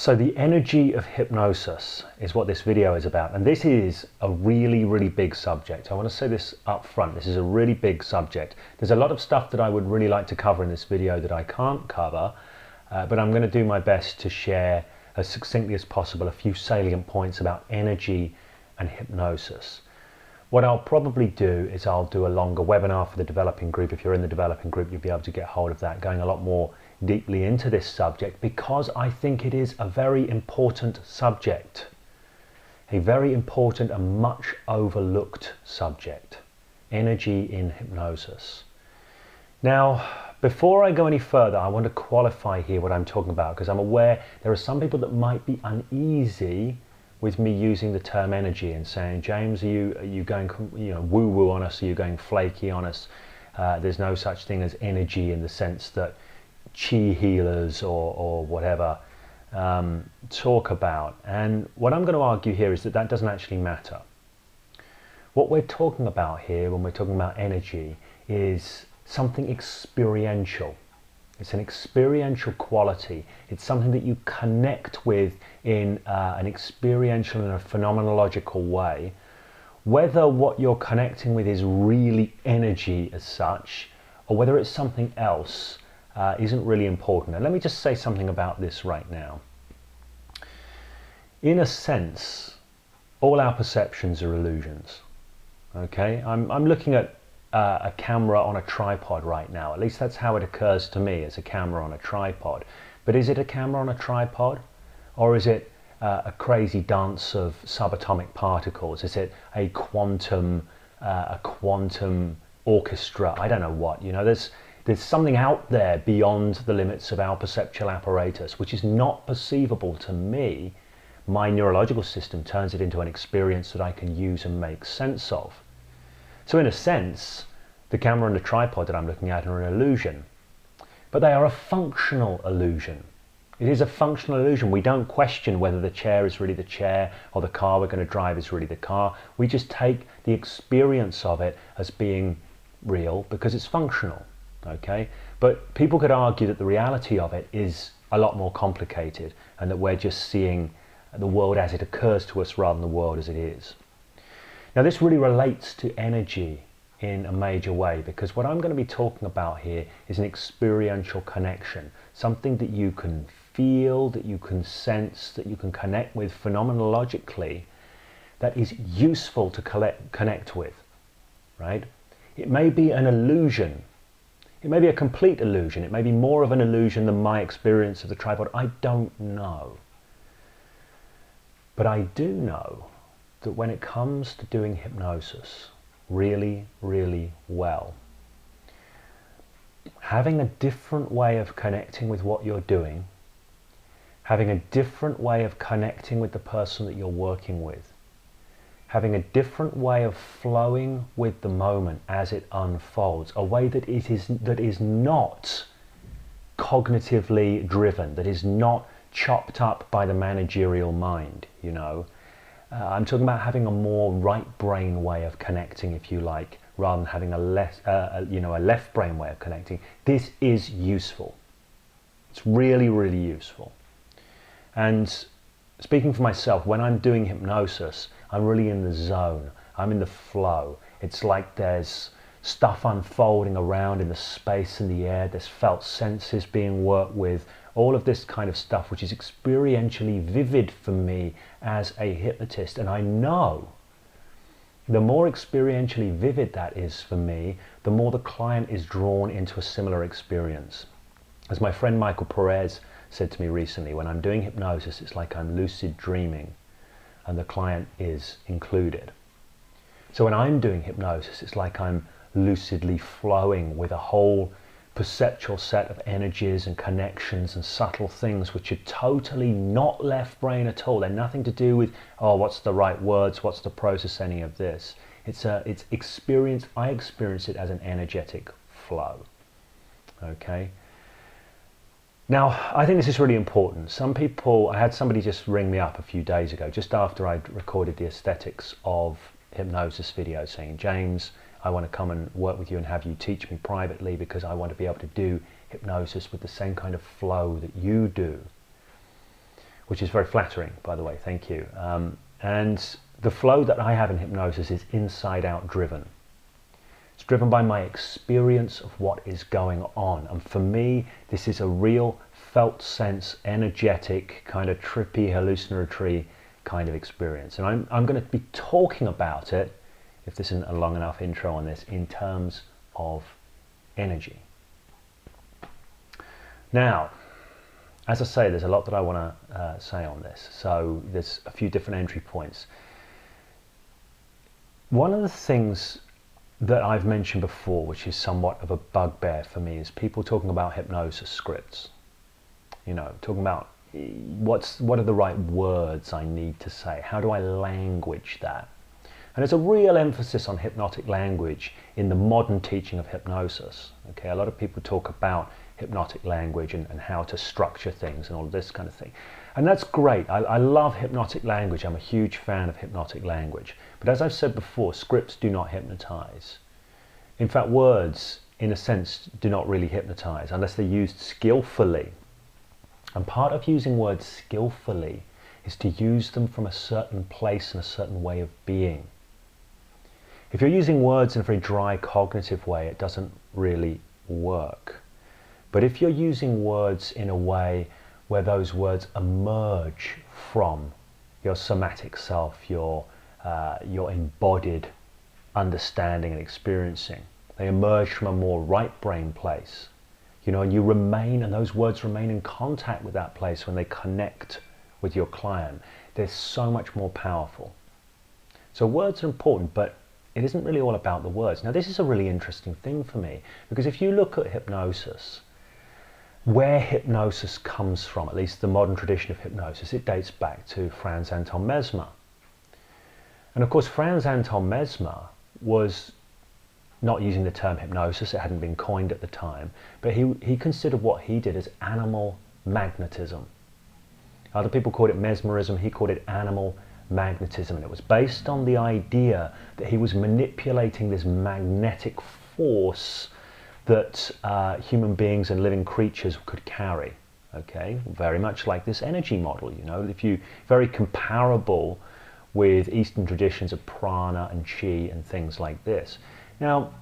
So the energy of hypnosis is what this video is about, and this is a really, really big subject. I want to say this up front, this is a really big subject. There's a lot of stuff that I would really like to cover in this video that I can't cover, but I'm going to do my best to share as succinctly as possible a few salient points about energy and hypnosis. What I'll probably do is I'll do a longer webinar for the developing group. If you're in the developing group, you'll be able to get hold of that, going a lot more deeply into this subject, because I think it is a very important subject, a very important and much overlooked subject, energy in hypnosis. Now, before I go any further, I want to qualify here what I'm talking about, because I'm aware there are some people that might be uneasy with me using the term energy and saying, James, are you going woo-woo on us? Are you going flaky on us? There's no such thing as energy in the sense that chi healers or whatever talk about. And what I'm going to argue here is that that doesn't actually matter. What we're talking about here when we're talking about energy is something experiential. It's an experiential quality. It's something that you connect with in an experiential and a phenomenological way. Whether what you're connecting with is really energy as such, or whether it's something else, isn't really important. And let me just say something about this right now. In a sense, all our perceptions are illusions. Okay, I'm looking at a camera on a tripod right now. At least that's how it occurs to me, as a camera on a tripod. But is it a camera on a tripod, or is it a crazy dance of subatomic particles? Is it a quantum orchestra? I don't know what. You know, there's something out there beyond the limits of our perceptual apparatus, which is not perceivable to me. My neurological system turns it into an experience that I can use and make sense of. So in a sense, the camera and the tripod that I'm looking at are an illusion, but they are a functional illusion. It is a functional illusion. We don't question whether the chair is really the chair or the car we're going to drive is really the car. We just take the experience of it as being real because it's functional. Okay, but people could argue that the reality of it is a lot more complicated, and that we're just seeing the world as it occurs to us rather than the world as it is. Now, this really relates to energy in a major way, because what I'm going to be talking about here is an experiential connection, something that you can feel, that you can sense, that you can connect with phenomenologically, that is useful to connect with, right? It may be an illusion. It may be a complete illusion. It may be more of an illusion than my experience of the tripod. I don't know. But I do know that when it comes to doing hypnosis really, really well, having a different way of connecting with what you're doing, having a different way of connecting with the person that you're working with, having a different way of flowing with the moment as it unfolds, a way that is not cognitively driven, that is not chopped up by the managerial mind, you know. I'm talking about having a more right brain way of connecting, if you like, rather than having a left brain way of connecting. This is useful. It's really, really useful. And speaking for myself, when I'm doing hypnosis, I'm really in the zone. I'm in the flow. It's like there's stuff unfolding around in the space and the air. There's felt senses being worked with. All of this kind of stuff, which is experientially vivid for me as a hypnotist. And I know the more experientially vivid that is for me, the more the client is drawn into a similar experience. As my friend Michael Perez said to me recently, when I'm doing hypnosis, it's like I'm lucid dreaming, and the client is included. So when I'm doing hypnosis, it's like I'm lucidly flowing with a whole perceptual set of energies and connections and subtle things which are totally not left brain at all. They're nothing to do with, oh, what's the right words, what's the process, any of this. It's experience. I experience it as an energetic flow. Okay. Now, I think this is really important. Some people, I had somebody just ring me up a few days ago, just after I'd recorded the aesthetics of hypnosis video, saying, James, I want to come and work with you and have you teach me privately, because I want to be able to do hypnosis with the same kind of flow that you do. which is very flattering, by the way, thank you. And the flow that I have in hypnosis is inside out driven. It's driven by my experience of what is going on. And for me, this is a real felt sense, energetic, kind of trippy, hallucinatory kind of experience. And I'm going to be talking about it, if this isn't a long enough intro on this, in terms of energy. Now, as I say, there's a lot that I want to say on this. So there's a few different entry points. One of the things that I've mentioned before, which is somewhat of a bugbear for me, is people talking about hypnosis scripts. You know, talking about what are the right words I need to say? How do I language that? And there's a real emphasis on hypnotic language in the modern teaching of hypnosis. Okay, a lot of people talk about hypnotic language and how to structure things and all of this kind of thing. And that's great. I love hypnotic language. I'm a huge fan of hypnotic language. But as I've said before, scripts do not hypnotize. In fact, words, in a sense, do not really hypnotize unless they're used skillfully. And part of using words skillfully is to use them from a certain place and a certain way of being. If you're using words in a very dry cognitive way, it doesn't really work. But if you're using words in a way where those words emerge from your somatic self, your embodied understanding and experiencing, they emerge from a more right brain place, you know, and you remain, and those words remain in contact with that place when they connect with your client, they're so much more powerful. So words are important, but it isn't really all about the words. Now, this is a really interesting thing for me, because if you look at hypnosis, where hypnosis comes from, at least the modern tradition of hypnosis, it dates back to Franz Anton Mesmer. And of course, Franz Anton Mesmer was not using the term hypnosis, it hadn't been coined at the time, but he considered what he did as animal magnetism. Other people called it mesmerism, he called it animal magnetism, and it was based on the idea that he was manipulating this magnetic force that human beings and living creatures could carry. Okay, very much like this energy model, you know, if you very comparable with Eastern traditions of prana and chi and things like this. Now,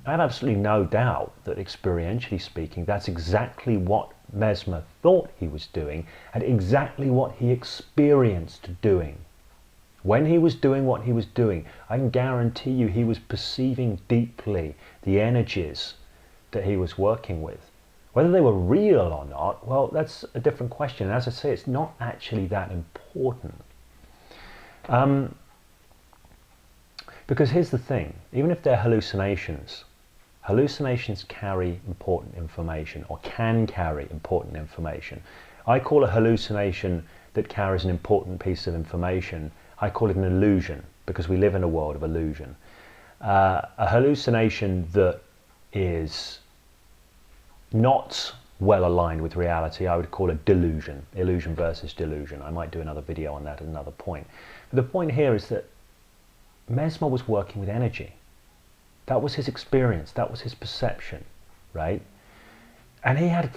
I have absolutely no doubt that experientially speaking, that's exactly what Mesmer thought he was doing and exactly what he experienced doing. When he was doing what he was doing, I can guarantee you he was perceiving deeply the energies that he was working with. Whether they were real or not, well, that's a different question. And as I say, it's not actually that important. Because here's the thing, even if they're hallucinations, hallucinations carry important information, or can carry important information. I call a hallucination that carries an important piece of information, I call it an illusion, because we live in a world of illusion. A hallucination that is not well aligned with reality, I would call a delusion. Illusion versus delusion. I might do another video on that at another point. But the point here is that Mesmer was working with energy. That was his experience, that was his perception, right? And he had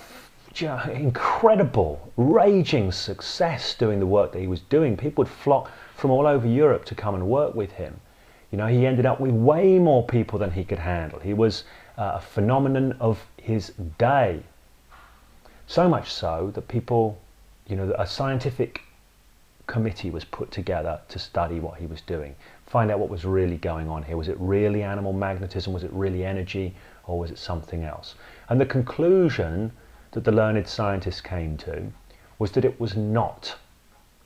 incredible, raging success doing the work that he was doing. People would flock from all over Europe to come and work with him. You know, he ended up with way more people than he could handle. He was a phenomenon of his day. So much so that people, you know, a scientific committee was put together to study what he was doing, find out what was really going on here. Was it really animal magnetism? Was it really energy? Or was it something else? And the conclusion that the learned scientists came to was that it was not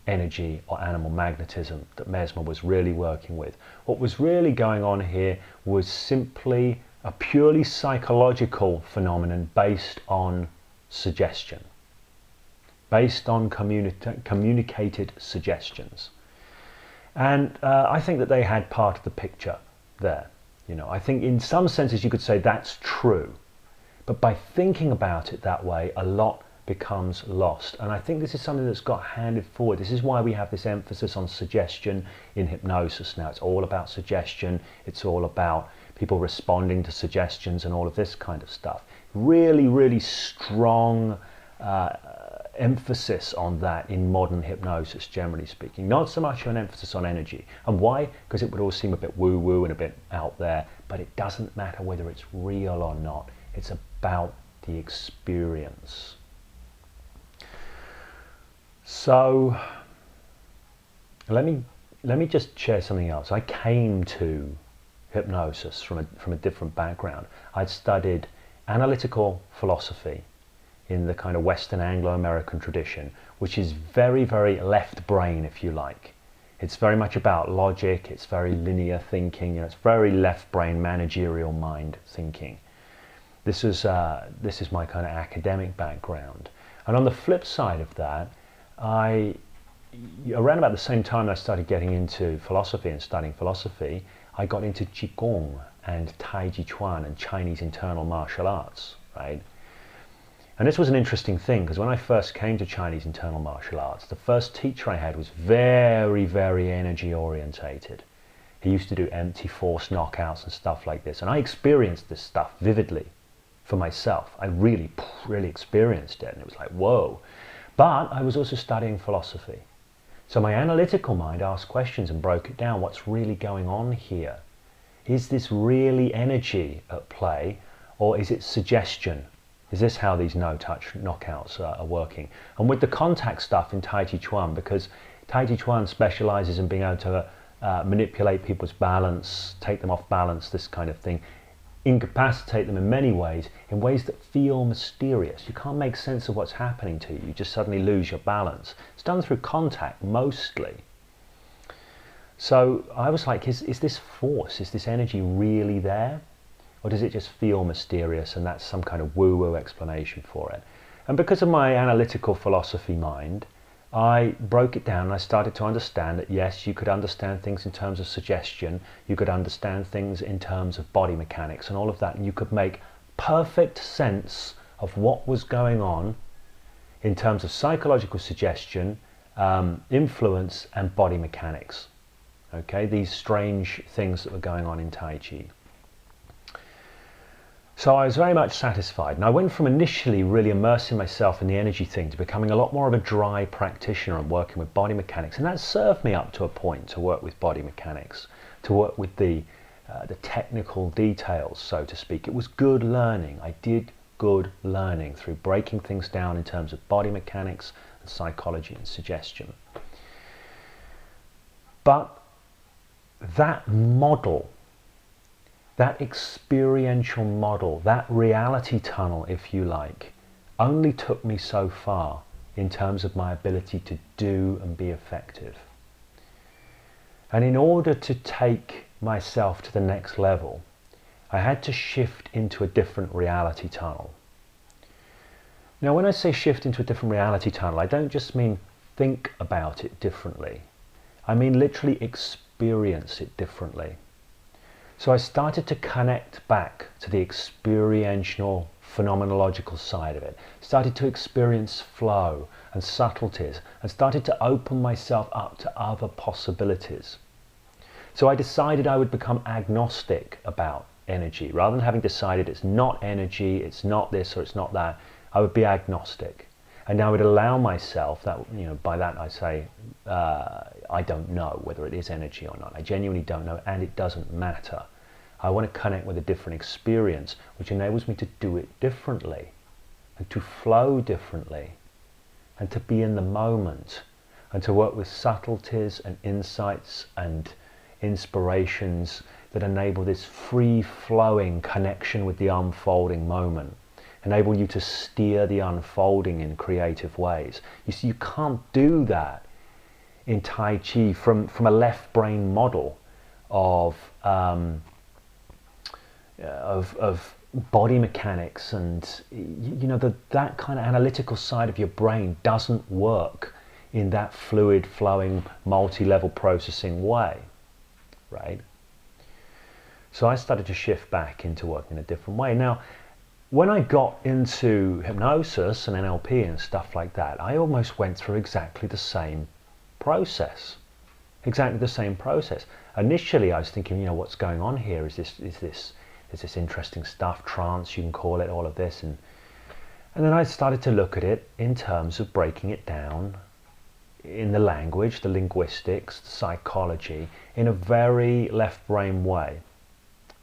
energy or animal magnetism that Mesmer was really working with. What was really going on here was simply a purely psychological phenomenon based on suggestion, based on communicated suggestions. And I think that they had part of the picture there. You know, I think in some senses you could say that's true, but by thinking about it that way, a lot becomes lost. And I think this is something that's got handed forward. This is why we have this emphasis on suggestion in hypnosis now. It's all about suggestion. It's all about people responding to suggestions and all of this kind of stuff. Really, really strong emphasis on that in modern hypnosis, generally speaking. Not so much an emphasis on energy. And why? Because it would all seem a bit woo-woo and a bit out there, but it doesn't matter whether it's real or not. It's about the experience. So let me just share something else. I came to hypnosis from a different background. I'd studied analytical philosophy in the kind of Western Anglo-American tradition, which is very, very left brain, if you like. It's very much about logic, it's very linear thinking, you know, it's very left brain, managerial mind thinking. This is my kind of academic background. And on the flip side of that, around about the same time I started getting into philosophy and studying philosophy, I got into Qigong and Tai Chi Chuan and Chinese internal martial arts, right? And this was an interesting thing, because when I first came to Chinese internal martial arts, the first teacher I had was very, very energy orientated. He used to do empty force knockouts and stuff like this. And I experienced this stuff vividly for myself. I really, really experienced it. And it was like, whoa. But I was also studying philosophy. So my analytical mind asked questions and broke it down. What's really going on here? Is this really energy at play, or is it suggestion? Is this how these no-touch knockouts are working? And with the contact stuff in Tai Chi Chuan, because Tai Chi Chuan specializes in being able to manipulate people's balance, take them off balance, this kind of thing, incapacitate them in many ways, in ways that feel mysterious. You can't make sense of what's happening to you. You just suddenly lose your balance. It's done through contact, mostly. So I was like, is this force, is this energy really there? Or does it just feel mysterious and that's some kind of woo-woo explanation for it? And because of my analytical philosophy mind, I broke it down and I started to understand that yes, you could understand things in terms of suggestion, you could understand things in terms of body mechanics and all of that, and you could make perfect sense of what was going on in terms of psychological suggestion, influence and body mechanics. Okay, these strange things that were going on in Tai Chi. So I was very much satisfied, and I went from initially really immersing myself in the energy thing to becoming a lot more of a dry practitioner and working with body mechanics, and that served me up to a point to work with body mechanics, to work with the technical details, so to speak. It was good learning. I did good learning through breaking things down in terms of body mechanics and psychology and suggestion. But that model, that experiential model, that reality tunnel, if you like, only took me so far in terms of my ability to do and be effective. And in order to take myself to the next level, I had to shift into a different reality tunnel. Now, when I say shift into a different reality tunnel, I don't just mean think about it differently. I mean literally experience it differently. So I started to connect back to the experiential, phenomenological side of it, started to experience flow and subtleties, and started to open myself up to other possibilities. So I decided I would become agnostic about energy. Rather than having decided it's not energy, it's not this or it's not that, I would be agnostic. And I would allow myself, that, you know, by that I say, I don't know whether it is energy or not. I genuinely don't know, and it doesn't matter. I want to connect with a different experience, which enables me to do it differently, and to flow differently, and to be in the moment, and to work with subtleties and insights and inspirations that enable this free-flowing connection with the unfolding moment. Enable you to steer the unfolding in creative ways. You see, you can't do that in Tai Chi from a left brain model of body mechanics, and you know, that kind of analytical side of your brain doesn't work in that fluid flowing multi-level processing way, right? So I started to shift back into working in a different way. Now, when I got into hypnosis and NLP and stuff like that, I almost went through exactly the same process. Exactly the same process. Initially, I was thinking, you know, what's going on here? Is this interesting stuff, trance, you can call it, all of this, and And then I started to look at it in terms of breaking it down in the language, the linguistics, the psychology, in a very left brain way,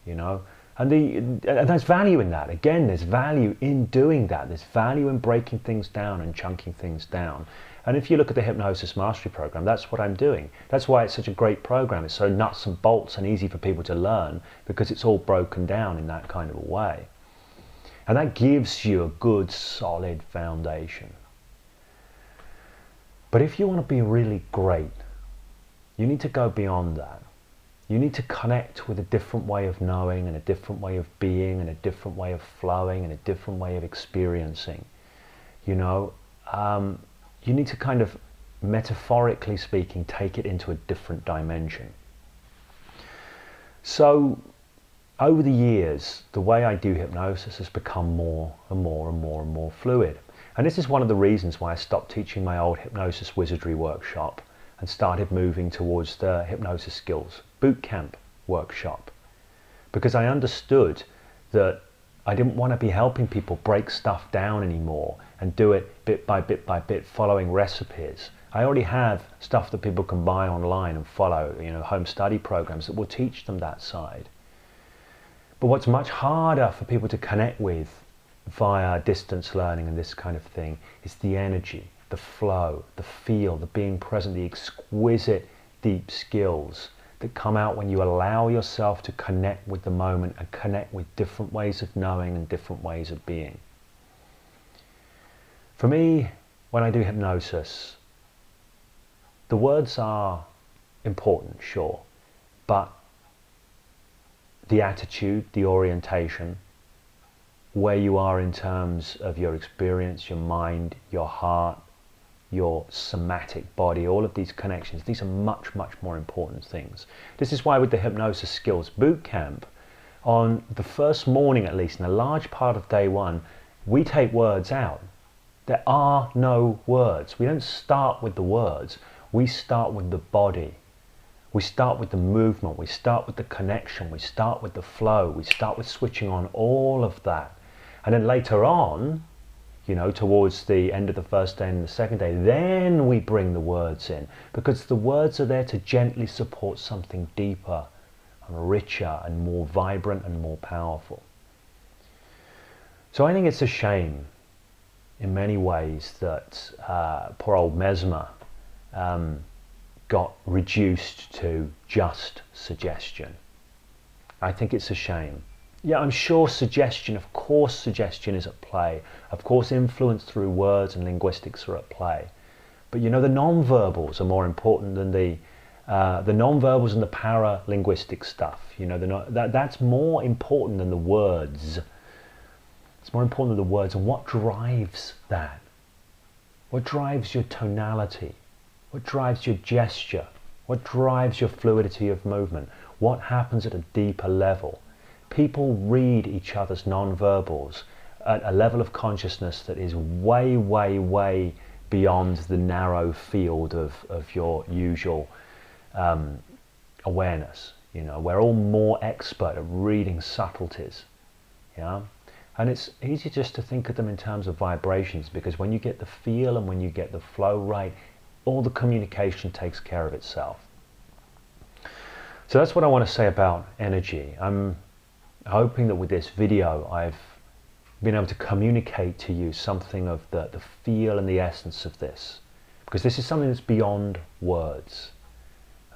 you know. And there's value in that. Again, there's value in doing that. There's value in breaking things down and chunking things down. And if you look at the Hypnosis Mastery Program, that's what I'm doing. That's why it's such a great program. It's so nuts and bolts and easy for people to learn, because it's all broken down in that kind of a way. And that gives you a good, solid foundation. But if you want to be really great, you need to go beyond that. You need to connect with a different way of knowing and a different way of being and a different way of flowing and a different way of experiencing. You know, you need to kind of, metaphorically speaking, take it into a different dimension. So over the years, the way I do hypnosis has become more and more and more and more fluid. And this is one of the reasons why I stopped teaching my old hypnosis wizardry workshop and started moving towards the hypnosis skills boot camp workshop. Because I understood that I didn't want to be helping people break stuff down anymore and do it bit by bit by bit, following recipes. I already have stuff that people can buy online and follow, you know, home study programs that will teach them that side. But what's much harder for people to connect with via distance learning and this kind of thing is the energy, the flow, the feel, the being present, the exquisite deep skills that come out when you allow yourself to connect with the moment and connect with different ways of knowing and different ways of being. For me, when I do hypnosis, the words are important, sure, but the attitude, the orientation, where you are in terms of your experience, your mind, your heart, your somatic body, all of these connections, these are much, much more important things. This is why with the Hypnosis Skills Bootcamp, on the first morning at least, in a large part of day one, we take words out. There are no words. We don't start with the words. We start with the body. We start with the movement. We start with the connection. We start with the flow. We start with switching on all of that. And then later on, you know, towards the end of the first day and the second day, then we bring the words in, because the words are there to gently support something deeper and richer and more vibrant and more powerful. So I think it's a shame in many ways that poor old Mesmer got reduced to just suggestion. I think it's a shame. Yeah, I'm sure suggestion, of course suggestion is at play. Of course influence through words and linguistics are at play. But you know, the non-verbals are more important than the non-verbals and the para-linguistic stuff. You know, that's more important than the words. It's more important than the words. And what drives that? What drives your tonality? What drives your gesture? What drives your fluidity of movement? What happens at a deeper level? People read each other's non-verbals at a level of consciousness that is way, way, way beyond the narrow field of your usual awareness. You know, we're all more expert at reading subtleties. Yeah, and it's easy just to think of them in terms of vibrations, because when you get the feel and when you get the flow right, all the communication takes care of itself. So that's what I want to say about energy. I'm hoping that with this video I've been able to communicate to you something of the feel and the essence of this, because this is something that's beyond words.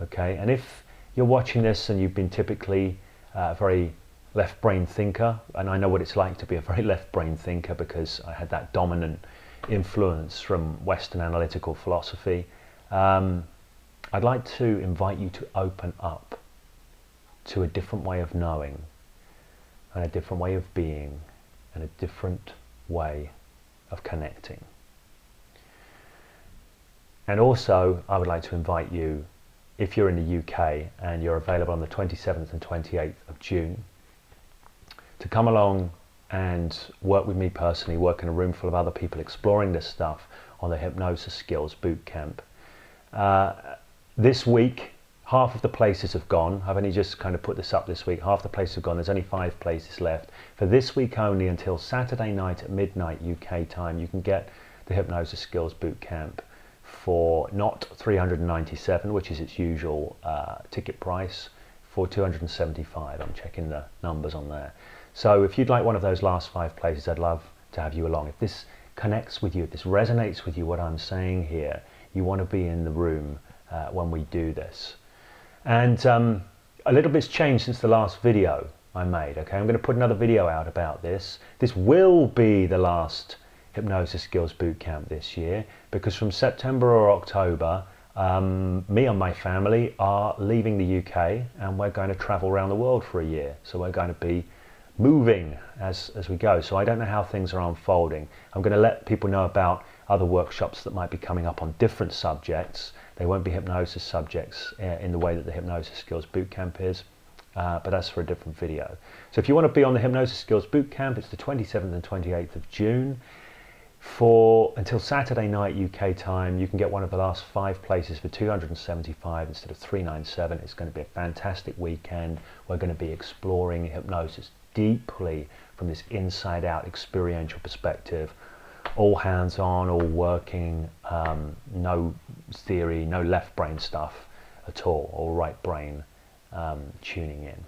Okay, and if you're watching this and you've been typically a very left brain thinker, and I know what it's like to be a very left brain thinker because I had that dominant influence from Western analytical philosophy, I'd like to invite you to open up to a different way of knowing and a different way of being and a different way of connecting. And also I would like to invite you, if you're in the UK and you're available on the 27th and 28th of June, to come along and work with me personally, work in a room full of other people exploring this stuff on the Hypnosis Skills Bootcamp. This week, Half of the places have gone. I've only just kind of put this up this week. Half the places have gone. There's only 5 places left. For this week only, until Saturday night at midnight UK time, you can get the Hypnosis Skills Bootcamp for not $397, which is its usual ticket price, for $275. I'm checking the numbers on there. So if you'd like one of those last 5 places, I'd love to have you along. If this connects with you, if this resonates with you, what I'm saying here, you want to be in the room when we do this. And a little bit's changed since the last video I made. Okay, I'm going to put another video out about this. This will be the last Hypnosis Skills Bootcamp this year, because from September or October, me and my family are leaving the UK and we're going to travel around the world for a year. So we're going to be moving as we go. So I don't know how things are unfolding. I'm going to let people know about other workshops that might be coming up on different subjects. They won't be hypnosis subjects in the way that the Hypnosis Skills Bootcamp is, but that's for a different video. So if you want to be on the Hypnosis Skills Bootcamp, it's the 27th and 28th of June. Until Saturday night UK time, you can get one of the last 5 places for $275 instead of $397. It's going to be a fantastic weekend. We're going to be exploring hypnosis deeply from this inside-out experiential perspective. All hands-on, all working, no theory, no left brain stuff at all right brain tuning in.